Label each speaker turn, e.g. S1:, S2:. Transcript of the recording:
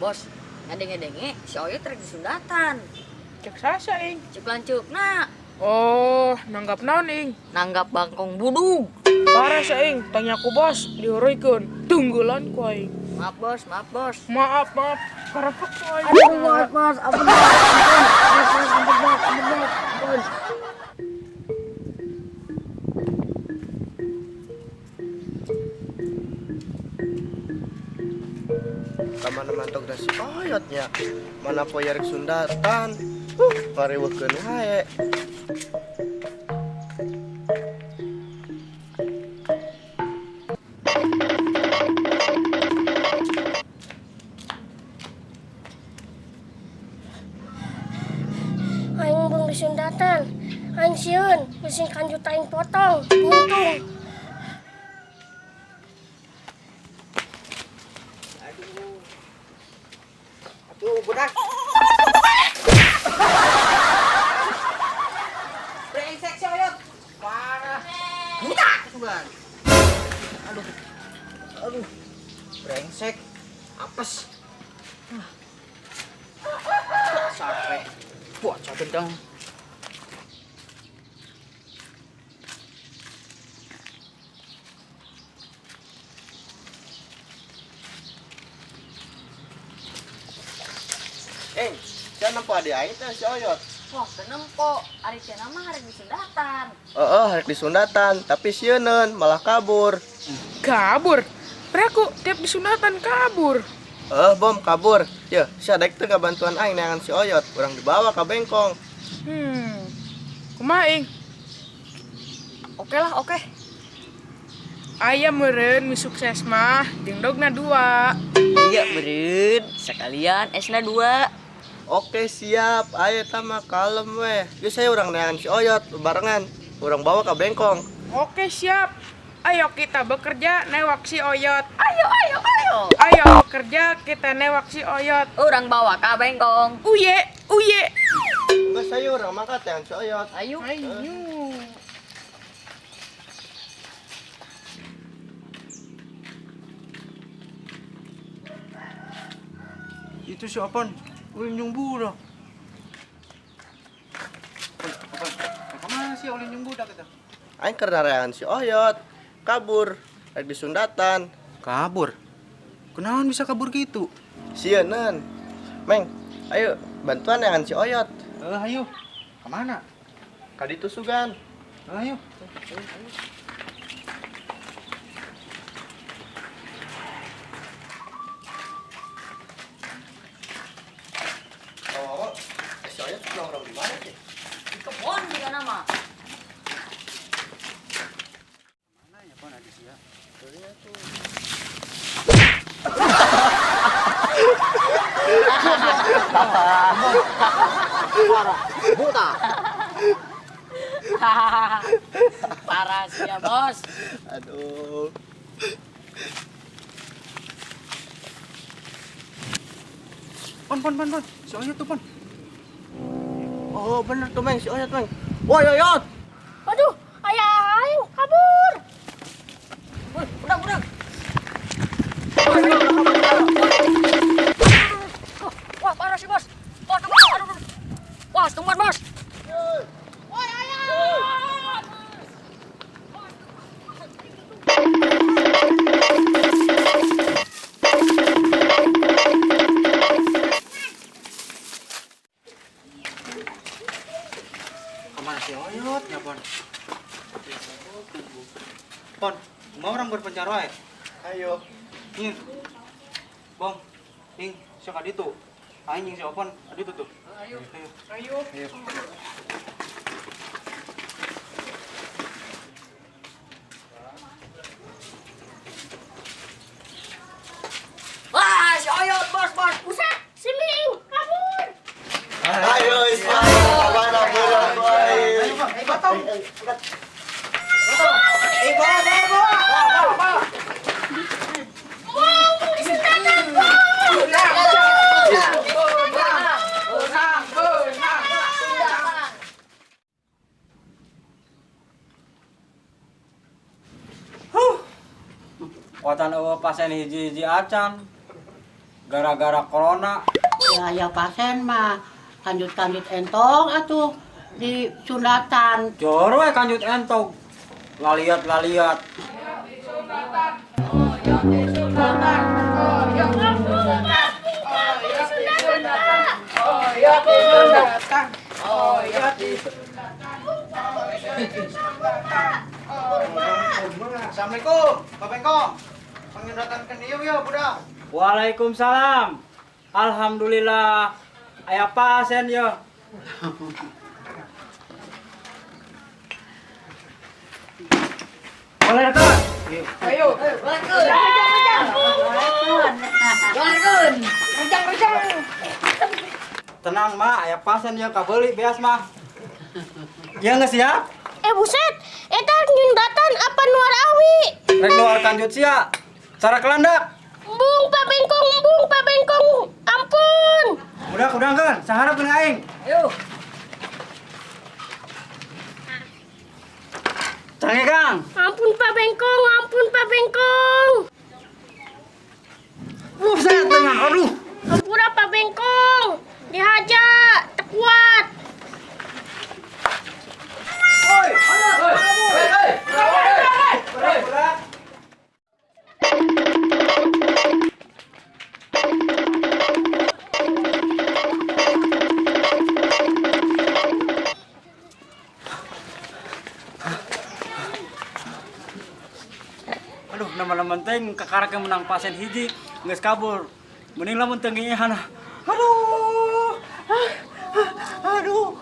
S1: Bos, ngadenge-denge si Oyot rek disundatan.
S2: Cek sasa ing.
S1: Cuk lancukna
S2: Oh, nanggap naon ing.
S1: nanggap bangkong budug.
S2: Parah sa ing, tanya ku bos, diuruikeun. Tunggulan ku aing.
S1: Maaf bos, maaf bos.
S2: Maaf. Karepek ku aing.
S1: Aduh bos, ampun bos, ampun bos, ampun.
S3: Kamana mantok da si Oyotnya. Mana poe rek sundatan. Pariweukeun wae.
S4: Aing bung disundatan. Aing sieun, mesin kanjut aing potong. Untung.
S3: Tuh, budak.
S1: Brengsek si Oyot.
S3: Parah.
S1: Buta.
S3: Cuman. Aduh. Brengsek. Apes.
S1: Sampai buat gedang.
S3: Jangan nampak dia aing teh si Oyot.
S1: Wah, kenempo. Ari cenah mah hareup disundatan.
S3: Harek disundatan, tapi sieun malah kabur.
S2: Kabur. Beraku tiap disunatan kabur.
S3: Bom kabur. Ya, si adek teh bantuan aing neangan si Oyot, urang dibawa ke bengkong.
S2: Kumaha ing?
S1: Oke lah, oke.
S2: Aya meureun mi sukses mah, jeung dogna 2.
S1: Iya, beureun. Sekalian esna 2.
S3: Oke siap, ayo tama kalem weh. Geus saya urang neangan si Oyot barengan. Urang bawa ke bengkong.
S2: Oke, siap. Ayo kita bekerja newak si Oyot.
S1: Ayo.
S2: Ayo bekerja kita newak si Oyot.
S1: Orang bawa ka bengkong.
S2: Uye.
S3: Geus saya urang mangkat neangan si Oyot.
S1: Ayo.
S5: Itu si Opan, ulin yung budak. Opan, kemana sih ulin yung budak itu?
S3: Aing keur neangan si Oyot. Kabur, rek disundatan.
S5: Kabur? Kenaon bisa kabur gitu?
S3: Sieun. Meng, ayo bantuan neangan si Oyot.
S5: Ayo, kemana?
S3: Ka ditu sugan.
S5: Ayo.
S3: Oh, si Oyot nongkrong di mana sih?
S1: Di kebon juga nama.
S5: Mana ya Pan ada sih ya?
S1: Buta. Parah sih ya, Bos.
S3: Aduh.
S5: Pan. Si Oyot tuh Pan.
S3: Oh, bener tuh Meng, si Oyot Meng. Woi Oyot.
S4: Waduh, ayah aing kabur.
S1: Udah. Wah, parah sih, Bos. Aduh. Wah, tumban, Bos.
S4: Woi, ayah.
S5: Kemana si Oyot ya Pan? Pan, mau orang berpencar wae.
S3: Ayo.
S5: Nih, Bang, nih, siapa itu? Aing yang si Opan, aditu tuh.
S2: Ayo.
S5: Ayo.
S1: Wah, si Oyot, Bos.
S4: Buset, si Ming kabur.
S3: Ayo, mana berat boy.
S6: Watan eueuh pasien hiji-hiji acan.
S5: gara-gara corona.
S6: Ya pasien mah kanjut-kanjut entong atuh di sundatan.
S5: Jor we kanjut entong. Laliat-laliat. Assalamualaikum, Pak Bengkong. Pengendatankan dia ya, budak. Waalaikumsalam. Alhamdulillah. Aya pasien ya. Boleh kan?
S2: Ayo.
S5: Tenang mah, aya pasien ya kabeuli beas mah. Ya nggak siap?
S4: Buset, eta nyundatan apa nuar awi?
S5: Rek luar kanjut sia. Cara kelandak.
S4: Bung Pak Bengkong, ampun.
S5: Udah kan? Saharap dengan aing.
S2: Ayo.
S5: Canggih Kang.
S4: Ampun Pak Bengkong.
S5: Buset dengan aduh.
S4: Ampura Pak Bengkong, dihajar, tekuat.
S5: Aduh, nama-nama teng kekarak yang menang pasien hiji geus kabur. Mending lamun teu ngieuhan. Aduh. Aduh.